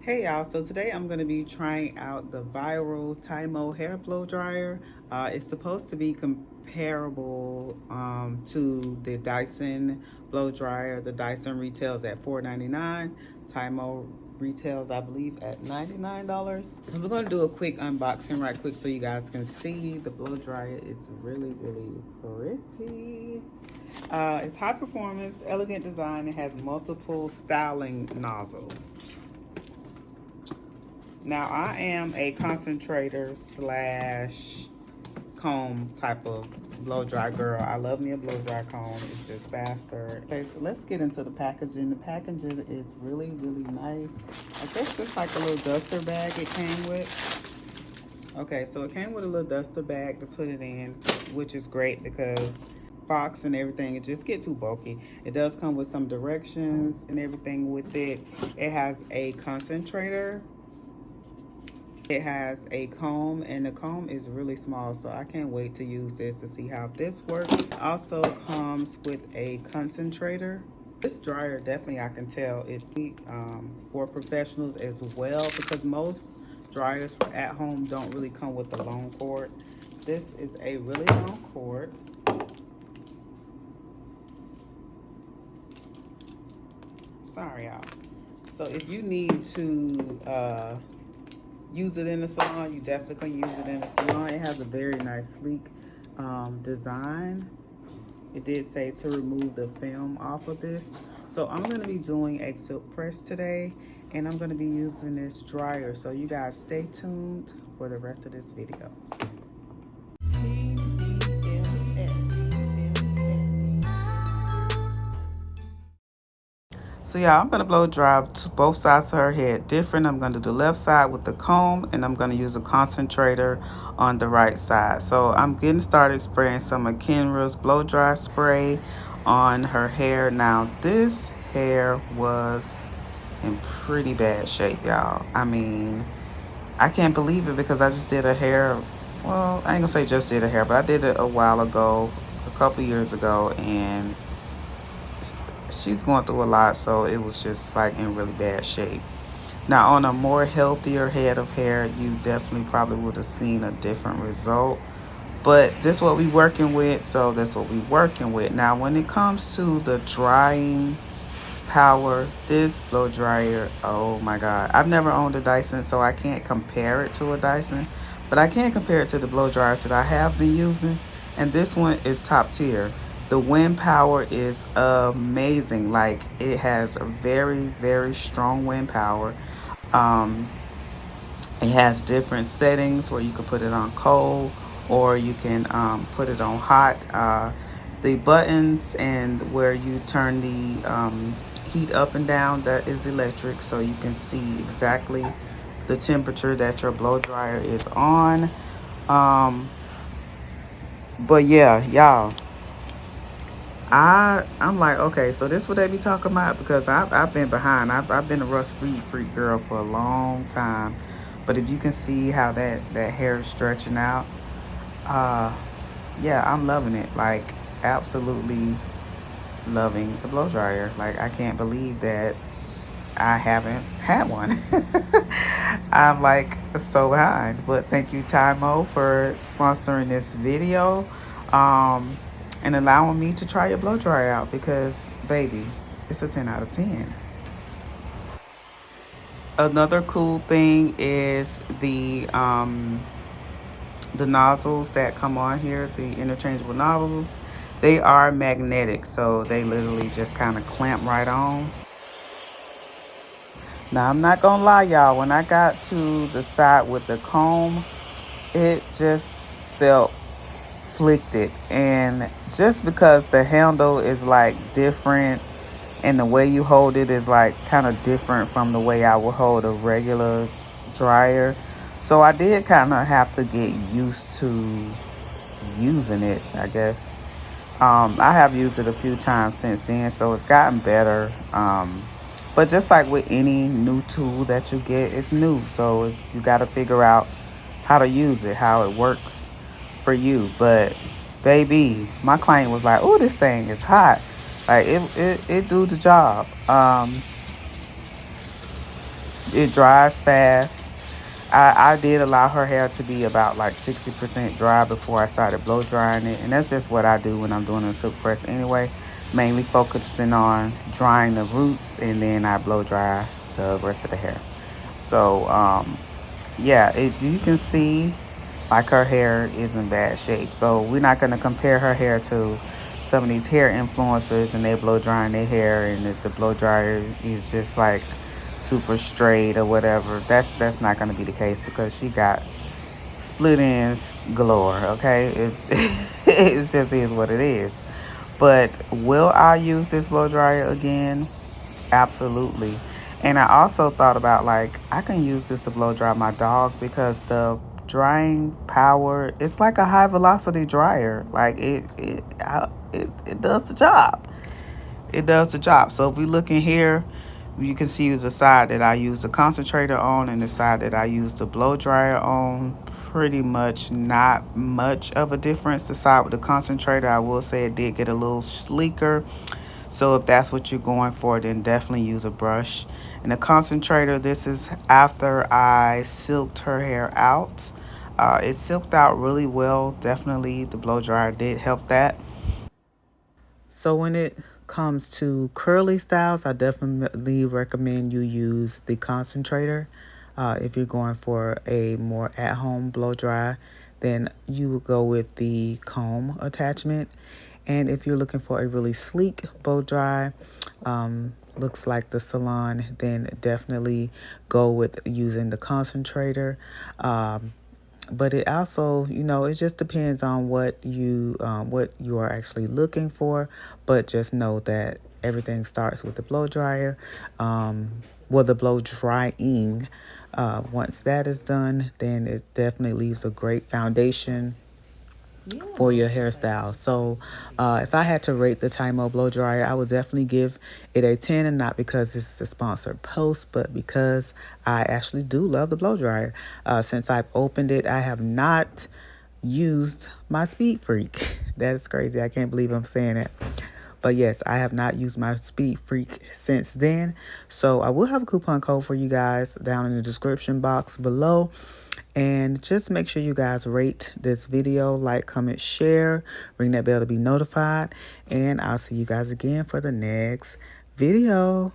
Hey y'all, so today I'm going to be trying out the viral TYMO hair blow dryer. It's supposed to be comparable to the Dyson blow dryer. The Dyson retails at $4.99. TYMO retails, I believe, at $99. So we're going to do a quick unboxing right quick so you guys can see the blow dryer. It's really, really pretty. It's high performance, elegant design. It has multiple styling nozzles. Now, I am a concentrator slash comb type of blow dry girl. I love me a blow dry comb. It's just faster. Okay, so let's get into the packaging. The packaging is really, really nice. I guess it's like a little duster bag it came with. Okay, so it came with a little duster bag to put it in, which is great because box and everything, it just get too bulky. It does come with some directions and everything with it. It has a concentrator. It has a comb, and the comb is really small, so I can't wait to use this to see how this works. It also comes with a concentrator. This dryer, definitely I can tell it's for professionals as well, because most dryers for at home don't really come with a long cord. This is a really long cord. Sorry, y'all. So if you need to use it in the salon, you definitely can use it in the salon. It has a very nice sleek design. It did say to remove the film off of this. So I'm going to be doing a silk press today, and I'm going to be using this dryer. So you guys stay tuned for the rest of this video. So yeah, I'm gonna blow dry to both sides of her head different. I'm gonna do the left side with the comb, and I'm gonna use a concentrator on the right side. So I'm getting started spraying some of Kenra's blow dry spray on her hair. Now this hair was in pretty bad shape, y'all. I mean, I can't believe it because I just did a hair, well, I ain't gonna say just did a hair, but I did it a while ago, a couple years ago, and she's going through a lot, so it was just like in really bad shape. Now on a more healthier head of hair, you definitely probably would have seen a different result, but this is what we working with, so that's what we working with. Now when it comes to the drying power, this blow dryer, oh my god, I've never owned a Dyson, so I can't compare it to a Dyson, but I can compare it to the blow dryers that I have been using, and this one is top tier. The wind power is amazing. Like, it has a very, very strong wind power. um it has different settings where you can put it on cold, or you can put it on hot. The buttons and where you turn the heat up and down, that is electric, so you can see exactly the temperature that your blow dryer is on. But yeah, y'all, I'm like, okay, so this what they be talking about, because I've been behind. I've been a rust freak girl for a long time. But if you can see how that hair is stretching out, uh yeah, I'm loving it. Like, absolutely loving the blow dryer. Like, I can't believe that I haven't had one. I'm like so behind. But thank you, TYMO, for sponsoring this video, and allowing me to try your blow dryer out, because baby, it's a 10 out of 10. Another cool thing is the nozzles that come on here, the interchangeable nozzles. They are magnetic, so they literally just kind of clamp right on. Now I'm not gonna lie, y'all, when I got to the side with the comb, it just felt flicked, and just because the handle is like different, and the way you hold it is like kind of different from the way I would hold a regular dryer, so I did kind of have to get used to using it, I guess. I have used it a few times since then, so it's gotten better. But just like with any new tool that you get, it's new, so you got to figure out how to use it, how it works for you. But baby, my client was like, oh, this thing is hot. Like, it do the job. It dries fast. I did allow her hair to be about like 60% dry before I started blow drying it. And that's just what I do when I'm doing a silk press anyway. Mainly focusing on drying the roots and then I blow dry the rest of the hair. So, yeah, you can see like her hair is in bad shape. So we're not going to compare her hair to some of these hair influencers and they blow drying their hair and if the blow dryer is just like super straight or whatever. That's not going to be the case because she got split ends galore. Okay, it just is what it is. But will I use this blow dryer again? Absolutely. And I also thought about like I can use this to blow dry my dog because the drying power it's like a high velocity dryer. Like it does the job. It does the job. So if we look in here, you can see the side that I use the concentrator on and the side that I use the blow dryer on. Pretty much not much of a difference. The side with the concentrator, I will say it did get a little sleeker. So if that's what you're going for, then definitely use a brush. And the concentrator, this is after I silked her hair out. It silked out really well. Definitely the blow dryer did help that. So when it comes to curly styles, I definitely recommend you use the concentrator. If you're going for a more at-home blow dry, then you would go with the comb attachment. And if you're looking for a really sleek blow dry, looks like the salon, then definitely go with using the concentrator. But it also, it just depends on what you are actually looking for. But just know that everything starts with the blow dryer. The blow drying. Once that is done, then it definitely leaves a great foundation for your hairstyle. So if I had to rate the TYMO blow dryer, I would definitely give it a 10, and not because this is a sponsored post, but because I actually do love the blow dryer. Since I've opened it, I have not used my Speed Freak. That is crazy. I can't believe I'm saying it. But yes, I have not used my Speed Freak since then. So I will have a coupon code for you guys down in the description box below. And just make sure you guys rate this video, like, comment, share, ring that bell to be notified. And I'll see you guys again for the next video.